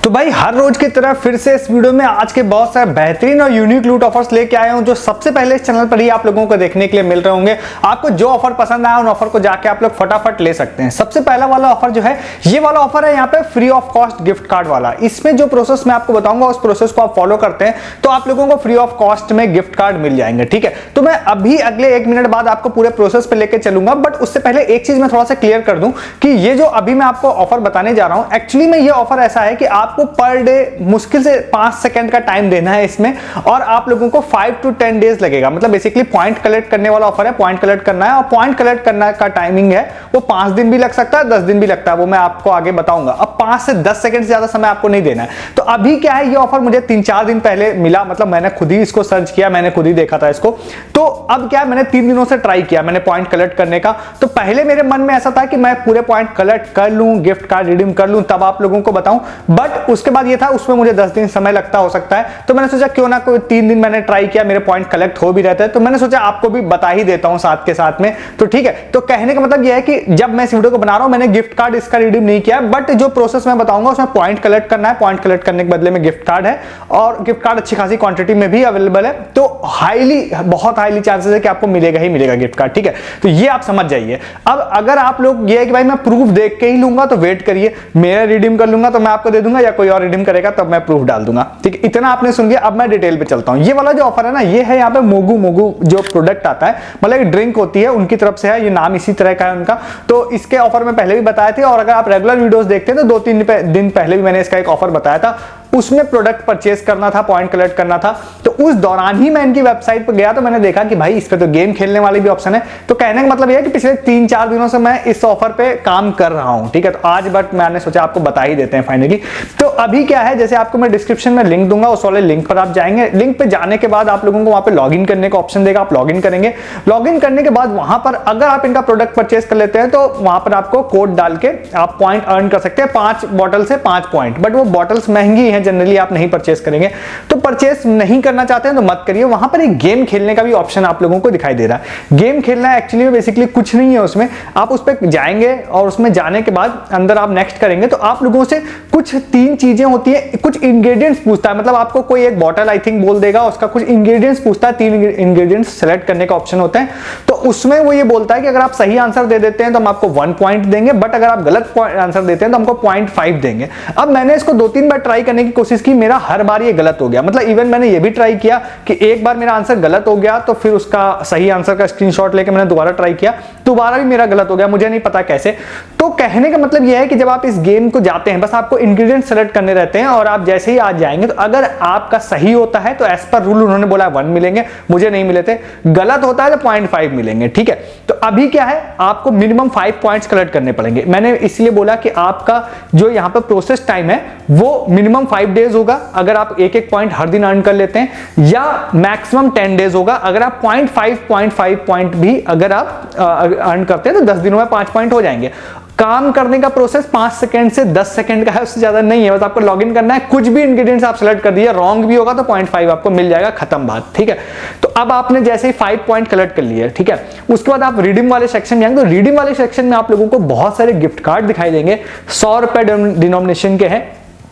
तो भाई हर रोज की तरह फिर से इस वीडियो में आज के बहुत सारे बेहतरीन और यूनिक लूट ऑफर्स लेके आए हूं जो सबसे पहले इस चैनल पर ही आप लोगों को देखने के लिए मिल रहे होंगे। आपको जो ऑफर पसंद आया उन ऑफर को जाके आप लोग फटाफट ले सकते हैं। सबसे पहला वाला ऑफर जो है ये वाला ऑफर है यहाँ पे free of cost gift card वाला। इसमें जो प्रोसेस मैं आपको बताऊंगा उस प्रोसेस को आप फॉलो करते हैं तो आप लोगों को फ्री ऑफ कॉस्ट में गिफ्ट कार्ड मिल जाएंगे। ठीक है, तो मैं अभी अगले 1 मिनट बाद आपको पूरे प्रोसेस पे लेके चलूंगा, बट उससे पहले एक चीज मैं थोड़ा सा क्लियर कर दूं कि ये जो अभी मैं आपको ऑफर बताने जा रहा हूं एक्चुअली में ये ऑफर ऐसा है कि आपको पर डे मुश्किल से 5 सेकंड का टाइम देना है इसमें और आप लोगों को 5 to 10 डेज लगेगा। मतलब बेसिकली पॉइंट कलेक्ट करने वाला ऑफर है, पॉइंट कलेक्ट करना है और पॉइंट कलेक्ट करने का टाइमिंग है वो 5 दिन भी लग सकता है, 10 दिन भी लगता है, वो मैं आपको आगे बताऊंगा। अब 5 से 10 सेकंड से ज्यादा समय आपको नहीं देना है। तो अभी क्या है, ये ऑफर मुझे 3-4 दिन पहले मिला, मतलब मैंने खुद ही इसको सर्च किया, मैंने खुद ही देखा था इसको। तो अब क्या है, मैंने 3 दिनों से ट्राई किया मैंने पॉइंट कलेक्ट करने का। तो पहले मेरे मन में ऐसा था कि मैं पूरे पॉइंट कलेक्ट कर लूं, गिफ्ट कार्ड रिडीम कर लूं, तब आप लोगों को बताऊं, बट उसके बाद ये था उसमें मुझे 10 दिन समय लगता हो सकता है। तो मैंने सोचा क्यों ना कोई 3 दिन मैंने ट्राई किया, मेरे पॉइंट कलेक्ट हो भी रहते हैं, तो मैंने सोचा आपको भी बता ही देता हूं साथ के साथ में। तो ठीक है, तो कहने का मतलब यह है कि जब मैं इस वीडियो को बना रहा हूं मैंने गिफ्ट कार्ड इसका रिडीम नहीं किया, बट जो प्रोसेस मैं बताऊंगा उसमें पॉइंट कलेक्ट करना है, पॉइंट कलेक्ट करने के बदले में गिफ्ट कार्ड है और गिफ्ट कार्ड अच्छी खासी क्वांटिटी में भी अवेलेबल है। तो बहुत हाईली चांसेस है कि आपको मिलेगा ही मिलेगा गिफ्ट कार्ड। ठीक है, तो ये आप समझ जाइए। अब अगर आप लोग ये है कि भाई मैं प्रूफ देख के ही लूंगा तो वेट करिए, मेरा रिडीम कर लूंगा तो मैं आपको दे दूंगा, या कोई और रिडीम करेगा तब मैं प्रूफ डाल दूंगा। ठीक है, इतना आपने सुन लिया। अब मैं डिटेल पे चलता हूं। ये वाला जो ऑफर है ना, ये है यहाँ पे मोगू जो प्रोडक्ट आता है, मतलब एक ड्रिंक होती है उनकी तरफ से है, ये नाम इसी तरह का है उनका। तो इसके ऑफर में पहले भी बताए थे और अगर आप रेगुलर वीडियोस देखते हैं तो 2-3 दिन पहले भी मैंने इसका एक ऑफर बताया था। उसमें प्रोडक्ट परचेज करना था, पॉइंट कलेक्ट करना था। तो उस दौरान ही मैं इनकी वेबसाइट पर गया तो मैंने देखा कि भाई इस पे तो गेम खेलने वाली भी ऑप्शन है। तो कहने का मतलब यह है कि पिछले 3-4 दिनों से मैं इस ऑफर पे काम कर रहा हूं। ठीक है, तो आज बट मैंने सोचा आपको बता ही देते हैं फाइनली। तो अभी क्या है, जैसे आपको मैं डिस्क्रिप्शन में लिंक दूंगा, उस वाले लिंक पर आप जाएंगे। लिंक पे जाने के बाद आप लोगों को वहां पे लॉग इन करने का ऑप्शन देगा, आप लॉग इन करेंगे। लॉग इन करने के बाद वहां पर अगर आप इनका प्रोडक्ट परचेज कर लेते हैं तो वहां पर आपको कोड डाल के आप पॉइंट अर्न कर सकते हैं। 5 बॉटल से 5 पॉइंट, बट वो बॉटल्स महंगी हैं, जनरली आप नहीं परचेस करेंगे। तो परचेस नहीं करना चाहते हैं तो मत करिए। वहां पर एक गेम खेलने का भी ऑप्शन आप लोगों को दिखाई दे रहा है। गेम खेलना एक्चुअली में बेसिकली कुछ नहीं है, उसमें आप उस पर जाएंगे और उसमें जाने के बाद अंदर आप नेक्स्ट करेंगे तो आप लोगों से कुछ 3 चीजें होती है, कुछ इंग्रेडिएंट्स पूछता है। मतलब आपको कोई एक बॉटल आई थिंक बोल देगा, उसका कुछ इंग्रेडिएंट्स पूछता है, 3 इंग्रेडिएंट्स सेलेक्ट करने का ऑप्शन होता है। तो उसमें वो ये बोलता है कि अगर आप सही आंसर दे देते हैं तो हम आपको 1 पॉइंट देंगे, बट अगर आप गलत आंसर देते हैं तो हमको 0.5 देंगे। अब मैंने इसको 2-3 बार ट्राई करने की कोशिश की, मेरा हर बार ये गलत हो गया। मतलब इवन मैंने ये भी ट्राई किया कि एक बार मेरा आंसर गलत हो गया तो फिर उसका सही आंसर का स्क्रीनशॉट लेके मैंने दोबारा ट्राई किया, दोबारा भी मेरा गलत हो गया, मुझे नहीं पता कैसे। तो कहने का मतलब यह है कि जब आप इस गेम को जाते हैं बस आपको इंग्रेडिएंट सेलेक्ट करने रहते हैं और आप जैसे ही आज जाएंगे तो अगर आपका सही होता है तो एज पर रूल उन्होंने बोला 1 मिलेंगे, मुझे नहीं मिले थे। गलत होता है तो 0.5 मिलेंगे। ठीक है, तो अभी क्या है, आपको मिनिमम 5 पॉइंट्स कलेक्ट करने पड़ेंगे। मैंने इसलिए बोला कि आपका जो यहाँ पर प्रोसेस टाइम है वो मिनिमम 5 डेज होगा अगर आप एक पॉइंट हर दिन अर्न कर लेते हैं, या मैक्सिमम 10 डेज होगा अगर आप 0.5 पॉइंट भी अगर आप अर्न करते हैं तो 10 दिनों में 5 पॉइंट हो जाएंगे। काम करने का प्रोसेस 5 सेकंड से 10 सेकंड का है, उससे ज्यादा नहीं है। बस आपको लॉगिन करना है, कुछ भी इंग्रेडिएंट्स आप सेलेक्ट कर दिए, रॉन्ग भी होगा तो 0.5 आपको मिल जाएगा, खत्म बात। ठीक है, तो अब आपने जैसे ही 5 पॉइंट कलेक्ट कर लिए, ठीक है, उसके बाद आप रिडीम वाले सेक्शन में आएंगे तो रिडीम वाले सेक्शन में आप लोगों को बहुत सारे गिफ्ट कार्ड दिखाई देंगे। 100 रुपए डिनोमिनेशन के हैं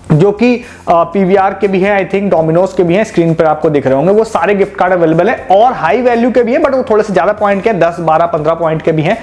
जो कि पीवीआर के भी हैं, आई थिंक डोमिनोज के भी हैं, स्क्रीन पर आपको दिख रहे होंगे। वो सारे गिफ्ट कार्ड अवेलेबल है और हाई वैल्यू के भी हैं, बट वो थोड़े से ज्यादा पॉइंट के 10, 12, 15 पॉइंट के भी हैं,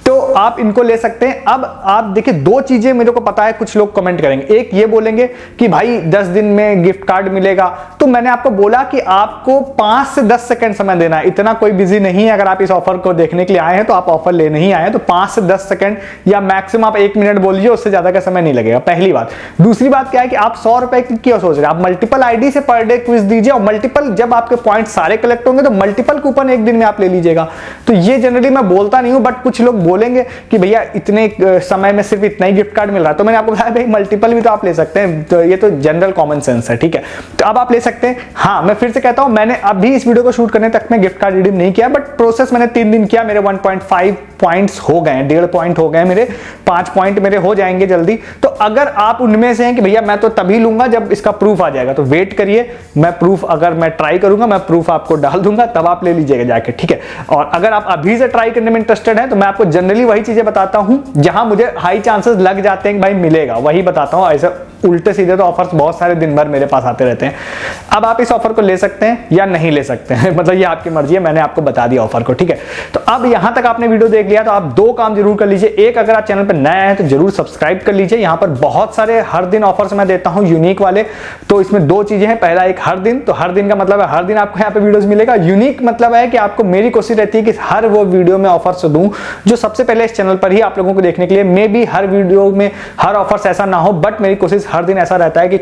तो आप इनको ले सकते हैं। अब आप देखिए 2 चीजें मेरे को पता है कुछ लोग कमेंट करेंगे। एक ये बोलेंगे कि भाई 10 दिन में गिफ्ट कार्ड मिलेगा, तो मैंने आपको बोला कि आपको 5 से 10 सेकंड समय देना है, इतना कोई बिजी नहीं है। अगर आप इस ऑफर को देखने के लिए आए हैं तो आप ऑफर लेने ही आए हैं, तो 5 से 10 सेकंड या मैक्सिमम आप 1 मिनट बोलिए, उससे ज्यादा का समय नहीं लगेगा, पहली बात। दूसरी बात क्या है कि आप 100 रुपए की क्यों सोच रहे हैं, आप मल्टीपल आईडी से पर डे क्विज दीजिए और मल्टीपल, जब आपके पॉइंट सारे कलेक्ट होंगे तो मल्टीपल कूपन एक दिन में आप ले लीजिएगा। तो ये जनरली मैं बोलता नहीं हूं, बट कुछ लोग बोलेंगे कि भैया इतने समय में सिर्फ इतना ही गिफ्ट कार्ड मिल रहा है, तो मैंने आपको बताया भाई मल्टीपल भी तो आप ले सकते हैं। तो ये तो जनरल कॉमन सेंस है। ठीक है, तो अब आप ले सकते हैं। हाँ, मैं फिर से कहता हूं, मैंने अभी इस वीडियो को शूट करने तक में गिफ्ट कार्ड रिडीम नहीं किया, बट प्रोसेस मैंने 3 दिन किया, मेरे 1.5 पॉइंट्स हो गए हैं, 1.5 पॉइंट हो गए मेरे, 5 पॉइंट मेरे हो जाएंगे जल्दी। तो अगर आप उनमें से हैं कि भैया मैं तो तभी लूंगा जब इसका प्रूफ आ जाएगा, तो वेट करिए, मैं प्रूफ अगर मैं ट्राई करूंगा, मैं प्रूफ आपको डाल दूंगा, तब आप ले लीजिएगा जाके, ठीक है। और अगर आप अभी से ट्राई करने में इंटरेस्टेड हैं तो मैं आपको जनरली वही चीजें बताता हूं जहां मुझे हाई चांसेस लग जाते हैं कि भाई मिलेगा, वही बताता हूं। ऐसा उल्टे सीधे तो ऑफर्स बहुत सारे दिन भर मेरे पास आते रहते हैं। अब आप इस ऑफर को ले सकते हैं या नहीं ले सकते हैं, मतलब ये आपकी मर्जी है, मैंने आपको बता दिया ऑफर को, ठीक है। तो अब यहां तक आपने वीडियो देख लिया तो आप 2 काम जरूर कर लीजिए। एक, अगर आप चैनल पर नए हैं तो जरूर सब्सक्राइब कर लीजिए। यहां पर बहुत सारे हर दिन ऑफर्स मैं देता हूं यूनिक वाले, तो इसमें 2 चीजें हैं। पहला, एक हर दिन, तो हर दिन का मतलब है हर दिन आपको यहाँ पे वीडियोस मिलेगा। यूनिक मतलब है कि आपको मेरी कोशिश रहती है कि हर वो वीडियो में ऑफर्स दूं जो सबसे पहले इस चैनल पर ही आप लोगों को देखने के लिए। मे बी हर वीडियो में हर ऑफर्स ऐसा ना हो, बट मेरी कोशिश हर दिन ऐसा रहता है कि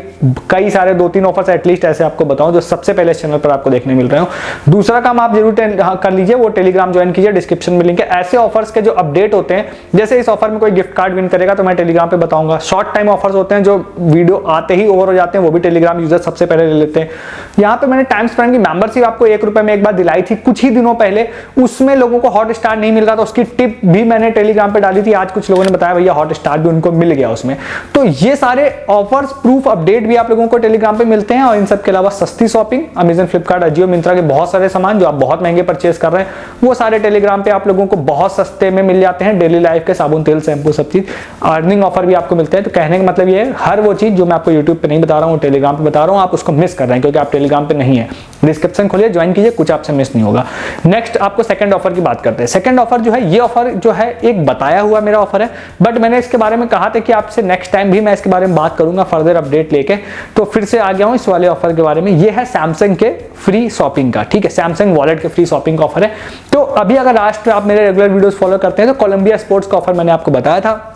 कई सारे 2-3 ऑफर्स एटलीस्ट ऐसे आपको बताऊं जो सबसे पहले इस चैनल पर आपको देखने मिल रहे हो। दूसरा काम आप जरूर कर लीजिए, वो टेलीग्राम ज्वाइन कीजिए, डिस्क्रिप्शन में लिंक है। ऐसे ऑफर्स के जो अपडेट होते हैं, जैसे इस ऑफर में कोई गिफ्ट कार्ड विन करेगा तो मैं टेलीग्राम पे बताऊंगा। शॉर्ट टाइम ऑफर्स होते हैं जो वीडियो आते ही ओवर हो जाते हैं, वो भी टेलीग्राम यूजर सबसे पहले ले लेते हैं। यहाँ पे मैंने टाइम स्पेंड की मेंबरशिप आपको ₹1 में एक बार दिलाई थी कुछ ही दिनों पहले, उसमें लोगों को हॉट स्टार नहीं मिल रहा था, उसकी टिप भी मैंने टेलीग्राम पे डाली थी। आज कुछ लोगों ने बताया भैया हॉट स्टार भी उनको मिल गया उसमें। तो ये सारे ऑफर्स, प्रूफ, अपडेट भी आप लोगों को टेलीग्राम पे मिलते हैं। और इन सब के अलावा सस्ती शॉपिंग, अमेजन, फ्लिपकार्ट, अजियो, मिंत्रा के बहुत सारे सामान जो आप बहुत महंगे परचेस कर रहे हैं, वो सारे टेलीग्राम पे आप लोगों को बहुत सस्ते में मिल जाते हैं। डेली लाइफ के साबुन, तेल, शैम्पू, सब चीज, अर्निंग ऑफर भी आपको मिलते हैं। तो कहने का मतलब ये है, हर वो चीज जो मैं आपको यूट्यूब पे नहीं बता रहा हूँ, टेलीग्राम पे बता रहा हूँ, आप उसको मिस कर रहे हैं क्योंकि आप टेलीग्राम पे नहीं है। डिस्क्रिप्शन खोलिए, ज्वाइन कीजिए, कुछ आपसे मिस नहीं होगा। नेक्स्ट आपको सेकंड ऑफर की बात करते हैं। सेकंड ऑफर जो है, ये ऑफर जो है एक बताया हुआ मेरा ऑफर है, बट मैंने इसके बारे में कहा था कि आपसे नेक्स्ट टाइम भी मैं इसके बारे में बात करूंगा फर्दर अपडेट लेके, तो फिर से आ गया हूं इस वाले ऑफर के बारे में। ये है सैमसंग के फ्री शॉपिंग का, ठीक है, सैमसंग वॉलेट के फ्री शॉपिंग का ऑफर है। तो अभी अगर लास्ट में आप मेरे रेगुलर वीडियोस फॉलो करते हैं तो कोलंबिया स्पोर्ट्स का ऑफर मैंने आपको बताया था।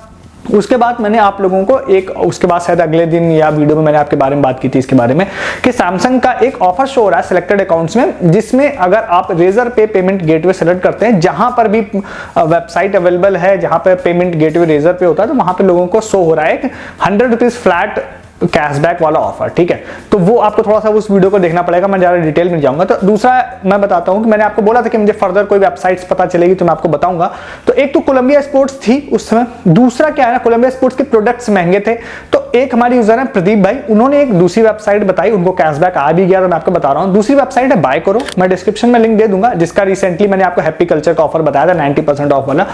उसके बाद मैंने आप लोगों को उसके बाद शायद अगले दिन या वीडियो में मैंने आपके बारे में बात की थी इसके बारे में कि सैमसंग का एक ऑफर शो हो रहा है सिलेक्टेड अकाउंट्स में, जिसमें अगर आप रेजर पे पेमेंट गेटवे सेलेक्ट करते हैं, जहां पर भी वेबसाइट अवेलेबल है जहां पर पेमेंट गेटवे रेजर पे होता है, तो वहां पे लोगों को शो हो रहा है ₹100 फ्लैट कैशबैक वाला ऑफर, ठीक है। तो वो आपको थोड़ा सा उस वीडियो को देखना पड़ेगा, मैं ज्यादा डिटेल में जाऊंगा। तो दूसरा मैं बताता हूं कि मैंने आपको बोला था कि मुझे फर्दर कोई वेबसाइट्स पता चलेगी तो मैं आपको बताऊंगा। तो एक तो कोलंबिया स्पोर्ट्स थी उस समय, दूसरा क्या है ना, कोलंबिया स्पोर्ट्स के प्रोडक्ट्स महंगे थे। तो एक हमारे यूजर है प्रदीप भाई, उन्होंने एक दूसरी वेबसाइट बताई, उनको कैशबैक आ भी गया, तो मैं आपको बता रहा हूँ। दूसरी वेबसाइट है बाय करो, मैं डिस्क्रिप्शन में लिंक दे दूंगा, जिसका रिसेंटली मैंने आपको हैप्पी कल्चर का ऑफर बताया था 90% ऑफ वाला।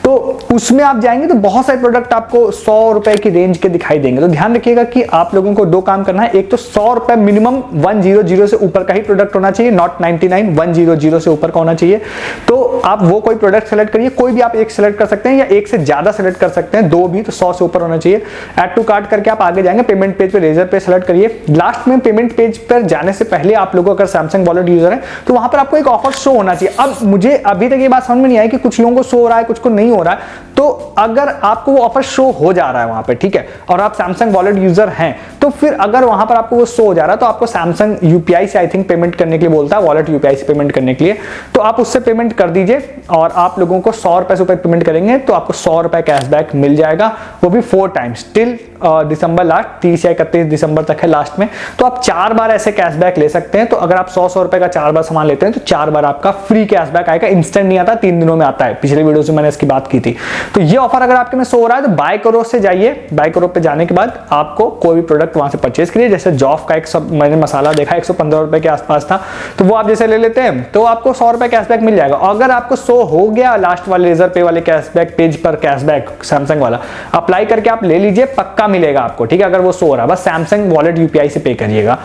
तो उसमें आप जाएंगे तो बहुत सारे प्रोडक्ट आपको ₹100 की रेंज के दिखाई देंगे। तो ध्यान रखिएगा कि आप लोगों को 2 काम करना है। एक तो ₹100 मिनिमम 100 से ऊपर का ही प्रोडक्ट होना चाहिए, नॉट 99, 100 से ऊपर का होना चाहिए। तो आप वो कोई प्रोडक्ट सेलेक्ट करिए, कोई भी आप एक सेलेक्ट कर सकते हैं या एक से ज्यादा सेलेक्ट कर सकते हैं, 2 भी, तो 100 से ऊपर होना चाहिए। ऐड टू कार्ट करके आप आगे जाएंगे, पेमेंट पेज पे रेजर पे सेलेक्ट करिए। लास्ट में पेमेंट पेज पर जाने से पहले आप लोगों अगर सैमसंग वॉलेट यूजर है तो वहां पर आपको एक ऑफर शो होना चाहिए। अब मुझे अभी तक ये बात समझ में नहीं आई कि कुछ लोगों को शो हो रहा है, कुछ को नहीं हो रहा है। तो अगर आपको वो ऑफर शो हो जा रहा है वहां पे, ठीक है, और आप सैमसंग वॉलेट यूजर हैं, तो फिर अगर वहां पर आपको वो शो हो जा रहा है तो आपको सैमसंग यूपीआई से आई थिंक पेमेंट करने के लिए बोलता है, वॉलेट यूपीआई से पेमेंट करने के लिए, तो आप उससे पेमेंट कर दीजिए और आप लोगों को ₹100 से ऊपर पेमेंट करेंगे तो आपको ₹100 कैशबैक मिल जाएगा, वो भी 4 टाइम्स टिल दिसंबर लास्ट, 30 या 31 दिसंबर तक है लास्ट में। तो आप 4 बार ऐसे कैशबैक ले सकते हैं। तो अगर आप ₹100 का 4 बार सामान लेते हैं तो 4 बार आपका फ्री कैशबैक आएगा। इंस्टेंट नहीं आता, 3 दिनों में आता है, पिछले वीडियो से मैंने इसकी बात की थी। तो ये ऑफर अगर आपके में शो हो रहा है तो बाय करो से जाइए, बाय करो पे जाने के बाद आपको कोई भी प्रोडक्ट वहां से परचेज करिए। जैसे जॉफ का एक मैंने मसाला देखा ₹115 के आसपास था, तो वो आप जैसे ले लेते हैं तो आपको ₹100 कैशबैक मिल जाएगा। अगर आपको शो हो गया लास्ट वाले रेजर पे वाले कैशबैक पेज पर, कैशबैक सैमसंग वाला अप्लाई करके आप ले लीजिए, पक्का मिलेगा आपको, ठीक है। अगर वो शो हो रहा है, बस सैमसंग वॉलेट यूपीआई से पे करिएगा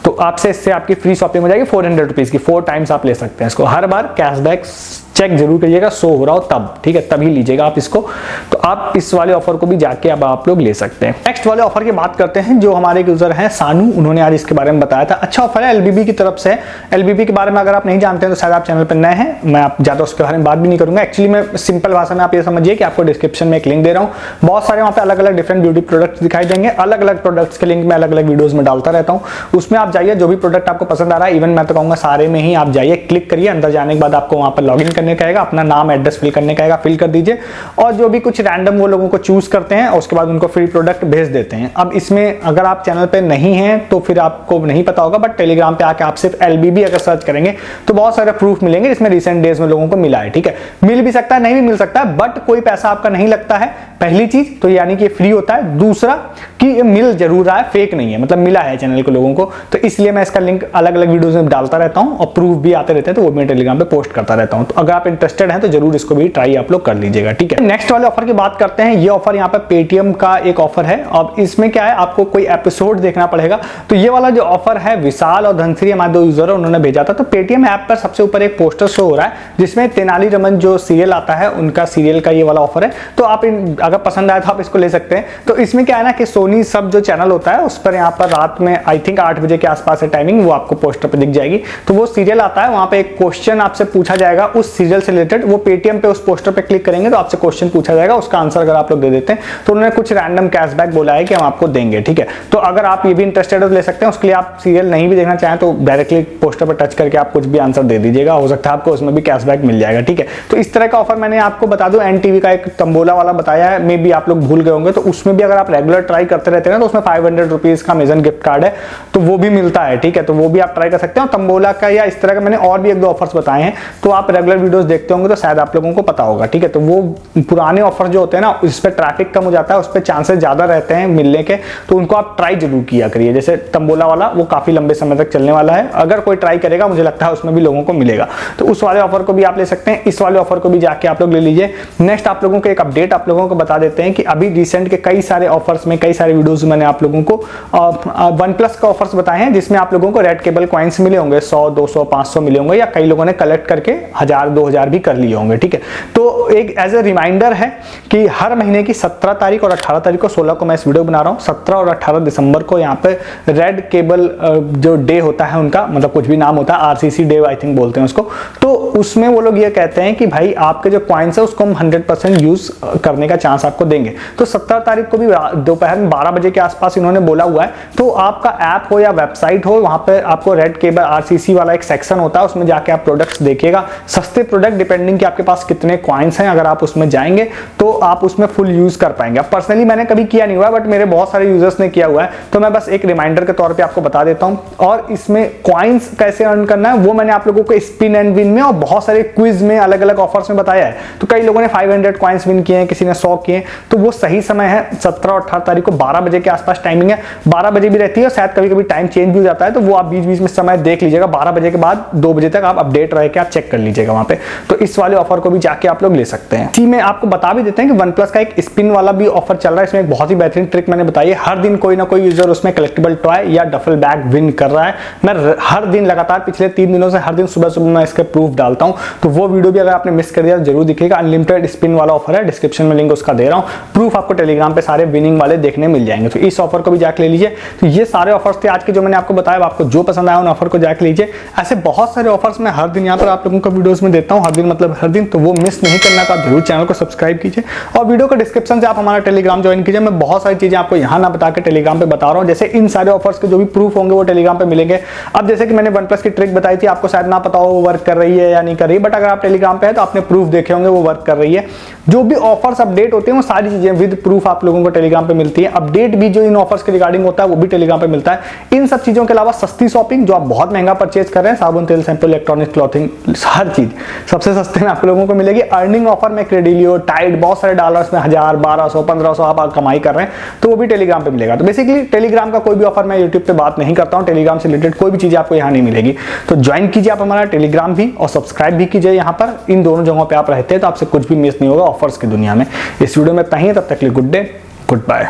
तो आपसे इससे आपकी फ्री शॉपिंग हो जाएगी ₹400 की। 4 टाइम्स आप ले सकते हैं इसको। हर बार कैशबैक चेक जरूर करिएगा, शो हो रहा हो तब, ठीक है, तभी लीजिएगा आप इसको। तो आप इस वाले ऑफर को भी जाके अब आप लोग ले सकते हैं। नेक्स्ट वाले ऑफर की बात करते हैं, जो हमारे यूजर हैं सानू, उन्होंने आज इसके बारे में बताया था। अच्छा ऑफर है, एलबीबी की तरफ से। एलबीबी के बारे में अगर आप नहीं जानते हैं तो शायद आप चैनल पर नए हैं, मैं आप ज्यादा उसके बारे में बात भी नहीं करूंगा। एक्चुअली मैं सिंपल भाषा में आप ये समझिए कि आपको डिस्क्रिप्शन में एक लिंक दे रहा हूँ, बहुत सारे वहाँ पे अलग अलग डिफरेंट ब्यूटी प्रोडक्ट्स दिखाई देंगे। अलग अलग प्रोडक्ट्स के लिंक मैं अलग अलग वीडियोज में डालता रहता हूँ, उसमें आप जाइए, जो भी प्रोडक्ट आपको पसंद आ रहा है, इवन मैं तो कहूँगा सारे में ही आप जाइए, क्लिक करिए। अंदर जाने के बाद आपको वहाँ पर लॉग इन करने करने का आएगा, अपना नाम एड्रेस फिल करने का आएगा, फिल कर दीजिए और जो भी कुछ रैंडम वो लोगों को चूज करते हैं उसके बाद उनको फ्री प्रोडक्ट भेज देते हैं। अब इसमें अगर आप चैनल पे नहीं हैं तो फिर आपको नहीं पता होगा, बट टेलीग्राम पे आके आप सिर्फ LBB अगर सर्च करेंगे तो बहुत सारे प्रूफ मिलेंगे जिसमें रिसेंट डेज में लोगों को मिला है। ठीक है, मिल भी सकता है, नहीं भी मिल सकता है, बट कोई पैसा आपका नहीं लगता है, पहली चीज तो यानी कि फ्री होता है। दूसरा कि ये मिल जरूर रहा है, फेक नहीं है, मतलब मिला है चैनल के लोगों को, तो इसलिए मैं इसका लिंक अलग अलग वीडियोस में डालता रहता हूं और प्रूफ भी आते रहते हैं, तो वो मैं टेलीग्राम पे पोस्ट करता रहता हूं। तो अगर आप इंटरेस्टेड हैं तो जरूर इसको भी ट्राई आप लोग कर लीजिएगा। ठीक है, नेक्स्ट वाले ऑफर की बात करते हैं। ये ऑफर यहाँ पे पेटीएम का एक ऑफर है। अब इसमें क्या है, आपको कोई एपिसोड देखना पड़ेगा। तो ये वाला जो ऑफर है विशाल और धनश्री हमारे दो यूजर उन्होंने भेजा था। तो पेटीएम ऐप पर सबसे ऊपर एक पोस्टर शो हो रहा है जिसमें तेनाली रामन जो सीरियल आता है उनका सीरियल का ये वाला ऑफर है। तो आप अगर पसंद आए तो आप इसको ले सकते हैं। तो इसमें क्या है ना कि सोनी सब जो चैनल होता है उस पर यहाँ पर रात में आई थिंक 8 बजे के आसपास है टाइमिंग, वो आपको पोस्टर पे दिख जाएगी। तो वो सीरियल आता है, वहां पे एक क्वेश्चन आपसे पूछा जाएगा उस सीरियल से रिलेटेड। वो पेटीएम पे उस पोस्टर पे क्लिक करेंगे तो आपसे क्वेश्चन पूछा जाएगा, उसका आंसर अगर आप लोग दे देते हैं तो उन्होंने कुछ रैंडम कैशबैक बोला है कि हम आपको देंगे। ठीक है, तो अगर आप ये भी इंटरेस्टेड हो तो ले सकते हैं। उसके लिए आप सीरियल नहीं भी देखना चाहें तो डायरेक्टली पोस्टर पर टच करके आप कुछ भी आंसर दे दीजिएगा, हो सकता है आपको उसमें भी कैशबैक मिल जाएगा। ठीक है, तो इस तरह का ऑफर मैंने आपको बता दूं NTV का एक तंबोला वाला बताया है, मे भी आप लोग भूल गए होंगे। तो उसमें भी अगर आप रेगुलर ट्राई करते रहते हैं ना तो उसमें 500 रुपीज का अमेजन गिफ्ट कार्ड है, तो वो भी मिलता है। ठीक है, तो वो भी आप ट्राई कर सकते हैं। तंबोला का या इस तरह का मैंने और भी एक दो ऑफर्स बताए हैं, तो आप रेगुलर वीडियोस देखते होंगे तो शायद आप लोगों को पता होगा। ठीक है, तो वो पुराने ऑफर जो होते हैं ना इस पर ट्रैफिक कम हो जाता है, उस पर चांसेस ज्यादा रहते हैं मिलने के, तो उनको आप ट्राई जरूर किया करिए। जैसे तंबोला वाला वो काफी लंबे समय तक चलने वाला है, अगर कोई ट्राई करेगा मुझे लगता है उसमें भी लोगों को मिलेगा। तो उस वाले ऑफर को भी आप ले सकते हैं, इस वाले ऑफर को भी जाके आप लोग ले लीजिए। नेक्स्ट आप लोगों को एक अपडेट आप लोगों को बता देते हैं कि अभी रिसेंट के कई सारे ऑफर्स में कई सारे वीडियोस मैंने आप लोगों को OnePlus का ऑफर्स बताए हैं जिसमें आप लोगों को रेड केबल कॉइन्स मिले होंगे, 100 200 500 मिले होंगे, या कई लोगों ने कलेक्ट करके 1000 2000 भी कर लिए होंगे। ठीक है, तो एक एज ए रिमाइंडर है कि हर महीने की 17 तारीख और 18 तारीख को, 16 को मैं इस वीडियो बना रहा हूँ, 17 और 18 दिसंबर को यहाँ पे रेड केबल जो डे होता है उनका, मतलब कुछ भी नाम होता है, RCC डे आई थिंक बोलते हैं उसको। तो उसमें वो लोग ये कहते हैं कि भाई आपके जो कॉइन्स है उसको हम 100% यूज करने का चांस आपको देंगे। तो 17 तारीख को भी दोपहर में 12 बजे के आसपास इन्होंने बोला हुआ है। तो आपका ऐप हो या वेबसाइट हो, वहां पे आपको रेड केबल RCC वाला एक सेक्शन होता है, उसमें जाके आप प्रोडक्ट्स देखिएगा, सस्ते प्रोडक्ट डिपेंडिंग कि आपके पास कितने कॉइन्स हैं, अगर आप उसमें जाएंगे तो आप उसमें फुल यूज कर पाएंगे। अब पर्सनली मैंने कभी किया नहीं हुआ, बट मेरे बहुत सारे यूजर्स ने किया हुआ है, तो मैं बस एक रिमाइंडर के तौर पे आपको बता देता हूं। और इसमें कॉइन्स कैसे अर्न करना है वो मैंने आप लोगों को स्पिन एंड विन में और बहुत सारे क्विज में अलग अलग ऑफर्स में बताया है। तो कई लोगों ने 500 कॉइन्स विन किए हैं, किसी ने 100 किए। तो वो सही समय है 17 और 18 तारीख को 12 बजे के आसपास टाइमिंग है, 12 बजे भी रहती है और शायद कभी कभी टाइम चेंज भी हो जाता है, तो वो आप बीच बीच में समय देख लीजिएगा। 12 बजे के बाद 2 बजे तक आप अपडेट रह के आप चेक कर लीजिएगा वहां पे। तो इस वाले ऑफर को भी जाके आप लोग ले सकते हैं। इसी में आपको बता भी देते हैं कि OnePlus का एक स्पिन वाला भी ऑफर चल रहा है। इसमें एक बहुत ही बेहतरीन ट्रिक मैंने बताई है, हर दिन कोई ना कोई यूजर उसमें कलेक्टिबल टॉय या डफल बैग विन कर रहा है। मैं हर दिन लगातार पिछले 3 दिनों से हर दिन सुबह सुबह मैं इसके प्रूफ डालता हूं, तो वो वीडियो भी अगर आपने मिस कर दिया तो जरूर दिखेगा। अनलिमिटेड स्पिन वाला ऑफर है, डिस्क्रिप्शन में लिंक उसका दे रहा हूं। प्रूफ आपको टेलीग्राम पे सारे विनिंग वाले देखने मिल जाएंगे, तो इस ऑफर को भी जाके ले लीजिए। तो ये सारे ऑफर्स थे आज के जो मैंने आपको बताया, आपको जो पसंद आया उन ऑफर को जाके लीजिए। ऐसे बहुत सारे ऑफर्स मैं हर दिन यहाँ पर आप लोगों को वीडियोस में देता हूँ, हर दिन मतलब हर दिन, तो वो मिस नहीं करना तो आप जरूर चैनल को सब्सक्राइब कीजिए और वीडियो का डिस्क्रिप्शन से आप हमारा टेलीग्राम ज्वाइन कीजिए। मैं बहुत सारी चीजें आपको यहाँ ना बता के टेलीग्राम पे बता रहा हूँ, जैसे इन सारे ऑफर्स के जो भी प्रूफ होंगे वो टेलीग्राम पे मिलेंगे। अब जैसे कि मैंने OnePlus की ट्रिक बताई थी, आपको शायद ना पता हो वो वर्क कर रही है या नहीं कर रही, बट अगर आप टेलीग्राम पे है तो आपने प्रूफ देखे होंगे वो वर्क कर रही है। जो भी ऑफर्स अपडेट होते हैं वो सारी चीजें विद प्रूफ आप लोगों को टेलीग्राम पे मिलती है। अपडेट भी जो इन ऑफर्स के रिगार्डिंग होता है वो भी टेलीग्राम पे मिलता है। इन सब चीजों के अलावा सस्ती शॉपिंग जो आप बहुत महंगा परचेज कर रहे हैं, साबुन तेल शैम्पू इलेक्ट्रॉनिक क्लॉथिंग हर चीज सबसे सस्ते में आप लोगों को मिलेगी। अर्निंग ऑफर में क्रेडिलियो टाइड बहुत सारे डॉलर्स में 1000 1200 1500 आप कमाई कर रहे हैं, तो वो भी टेलीग्राम पे मिलेगा। तो बेसिकली टेलीग्राम का कोई भी ऑफर मैं यूट्यूब पे बात नहीं करता हूँ, टेलीग्राम से रिलेटेड कोई भी चीज आपको यहाँ नहीं मिलेगी। तो ज्वाइन कीजिए आप हमारा टेलीग्राम भी और सब्सक्राइब भी कीजिए। यहाँ पर इन दोनों जगहों पे आप रहते हैं तो आपसे कुछ भी मिस नहीं होगा ऑफर्स की दुनिया में। इस वीडियो में इतना ही है, तब तक के लिए गुड डे, गुड बाय।